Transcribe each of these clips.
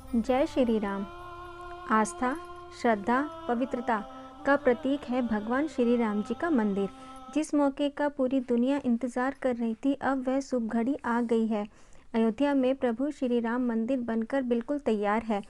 जय श्री राम। आस्था, श्रद्धा, पवित्रता का प्रतीक है भगवान श्री राम जी का मंदिर। जिस मौके का पूरी दुनिया इंतजार कर रही थी, अब वह शुभ घड़ी आ गई है। अयोध्या में प्रभु श्री राम मंदिर बनकर बिल्कुल तैयार है।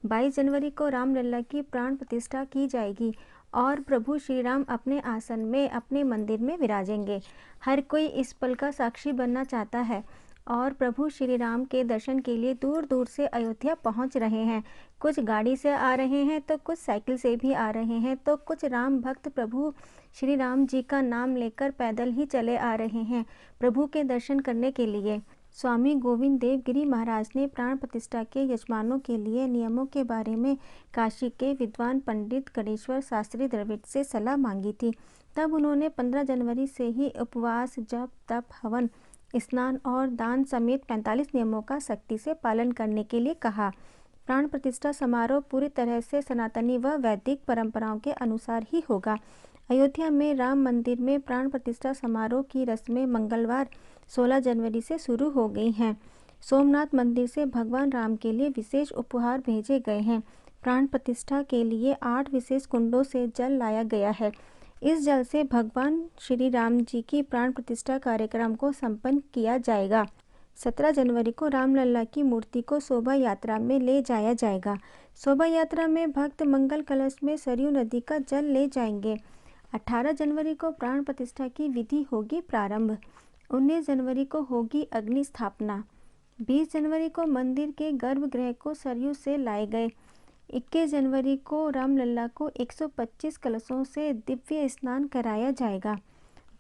22 जनवरी को रामलला की प्राण प्रतिष्ठा की जाएगी और प्रभु श्री राम अपने आसन में अपने मंदिर में विराजेंगे। हर कोई इस पल का साक्षी बनना चाहता है और प्रभु श्री राम के दर्शन के लिए दूर दूर से अयोध्या पहुंच रहे हैं। कुछ गाड़ी से आ रहे हैं तो कुछ साइकिल से भी आ रहे हैं, तो कुछ राम भक्त प्रभु श्री राम जी का नाम लेकर पैदल ही चले आ रहे हैं प्रभु के दर्शन करने के लिए। स्वामी गोविंद देव गिरी महाराज ने प्राण प्रतिष्ठा के यजमानों के लिए नियमों के बारे में काशी के विद्वान पंडित गणेश्वर शास्त्री द्रविड़ से सलाह मांगी थी। तब उन्होंने 15 जनवरी से ही उपवास, जप, तप, हवन, स्नान और दान समेत 45 नियमों का सख्ती से पालन करने के लिए कहा। प्राण प्रतिष्ठा समारोह पूरी तरह से सनातनी व वैदिक परंपराओं के अनुसार ही होगा। अयोध्या में राम मंदिर में प्राण प्रतिष्ठा समारोह की रस्में मंगलवार 16 जनवरी से शुरू हो गई हैं। सोमनाथ मंदिर से भगवान राम के लिए विशेष उपहार भेजे गए हैं। प्राण प्रतिष्ठा के लिए 8 विशेष कुंडों से जल लाया गया है। इस जल से भगवान श्री राम जी की प्राण प्रतिष्ठा कार्यक्रम को संपन्न किया जाएगा। 17 जनवरी को रामलला की मूर्ति को शोभा यात्रा में ले जाया जाएगा। शोभा यात्रा में भक्त मंगल कलश में सरयू नदी का जल ले जाएंगे। 18 जनवरी को प्राण प्रतिष्ठा की विधि होगी प्रारंभ। 19 जनवरी को होगी अग्नि स्थापना। 20 जनवरी को मंदिर के गर्भगृह को सरयू से लाए गए। 21 जनवरी को रामलला को 125 कलशों से दिव्य स्नान कराया जाएगा।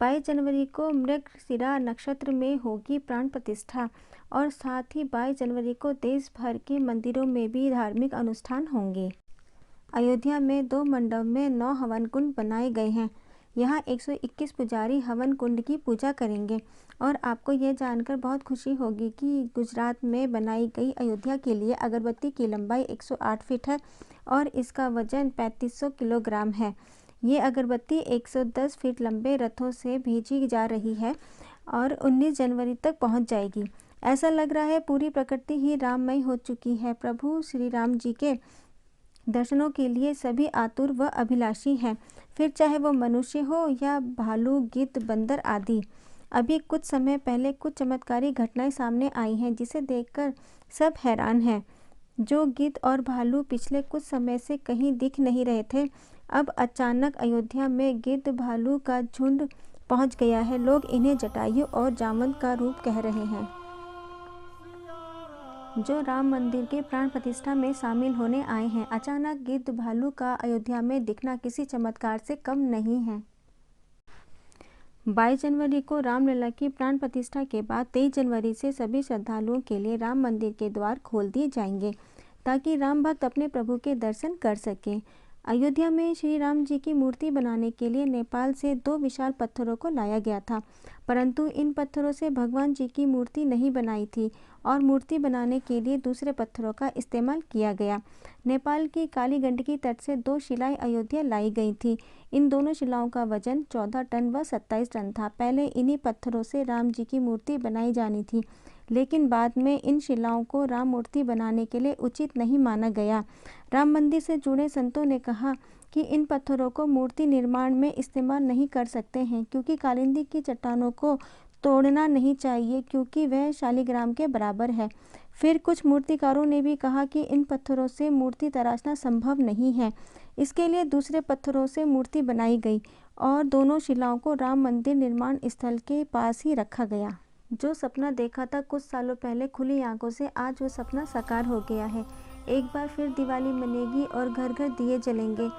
22 जनवरी को मृगशिरा नक्षत्र में होगी प्राण प्रतिष्ठा और साथ ही 22 जनवरी को देश भर के मंदिरों में भी धार्मिक अनुष्ठान होंगे। अयोध्या में 2 मंडप में 9 हवन कुंड बनाए गए हैं। यहाँ 121 पुजारी हवन कुंड की पूजा करेंगे। और आपको यह जानकर बहुत खुशी होगी कि गुजरात में बनाई गई अयोध्या के लिए अगरबत्ती की लंबाई 108 फीट है और इसका वजन 3500 किलोग्राम है। ये अगरबत्ती 110 फीट लंबे रथों से भेजी जा रही है और 19 जनवरी तक पहुंच जाएगी। ऐसा लग रहा है पूरी प्रकृति ही राममय हो चुकी है। प्रभु श्री राम जी के दर्शनों के लिए सभी आतुर व अभिलाषी हैं, फिर चाहे वो मनुष्य हो या भालू, गिद्ध, बंदर आदि। अभी कुछ समय पहले कुछ चमत्कारी घटनाएं सामने आई हैं जिसे देखकर सब हैरान हैं। जो गिद्ध और भालू पिछले कुछ समय से कहीं दिख नहीं रहे थे, अब अचानक अयोध्या में गिद्ध भालू का झुंड पहुंच गया है। लोग इन्हें जटायु और जामवंत का रूप कह रहे हैं। जो राम मंदिर के प्राण प्रतिष्ठा में शामिल होने आए हैं। अचानक गिद्ध भालू का अयोध्या में दिखना किसी चमत्कार से कम नहीं है। 22 जनवरी को रामलला की प्राण प्रतिष्ठा के बाद 23 जनवरी से सभी श्रद्धालुओं के लिए राम मंदिर के द्वार खोल दिए जाएंगे ताकि राम भक्त अपने प्रभु के दर्शन कर सकें। अयोध्या में श्री राम जी की मूर्ति बनाने के लिए नेपाल से 2 विशाल पत्थरों को लाया गया था, परंतु इन पत्थरों से भगवान जी की मूर्ति नहीं बनाई थी और मूर्ति बनाने के लिए दूसरे पत्थरों का इस्तेमाल किया गया। नेपाल की काली गंडकी तट से 2 शिलाएं अयोध्या लाई गई थी। इन दोनों शिलाओं का वजन 14 टन व 27 टन था। पहले इन्हीं पत्थरों से राम जी की मूर्ति बनाई जानी थी, लेकिन बाद में इन शिलाओं को राम मूर्ति बनाने के लिए उचित नहीं माना गया। राम मंदिर से जुड़े संतों ने कहा कि इन पत्थरों को मूर्ति निर्माण में इस्तेमाल नहीं कर सकते हैं, क्योंकि कालिंदी की चट्टानों को तोड़ना नहीं चाहिए क्योंकि वह शालिग्राम के बराबर है। फिर कुछ मूर्तिकारों ने भी कहा कि इन पत्थरों से मूर्ति तराशना संभव नहीं है। इसके लिए दूसरे पत्थरों से मूर्ति बनाई गई और दोनों शिलाओं को राम मंदिर निर्माण स्थल के पास ही रखा गया। जो सपना देखा था कुछ सालों पहले खुली आंखों से, आज वो सपना साकार हो गया है। एक बार फिर दिवाली मनेगी और घर घर दिए जलेंगे।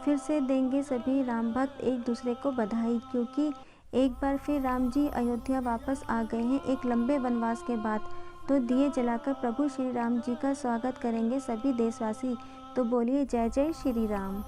फिर से देंगे सभी राम भक्त एक दूसरे को बधाई, क्योंकि एक बार फिर राम जी अयोध्या वापस आ गए हैं एक लंबे वनवास के बाद। तो दिए जलाकर प्रभु श्री राम जी का स्वागत करेंगे सभी देशवासी। तो बोलिए जय जय श्री राम।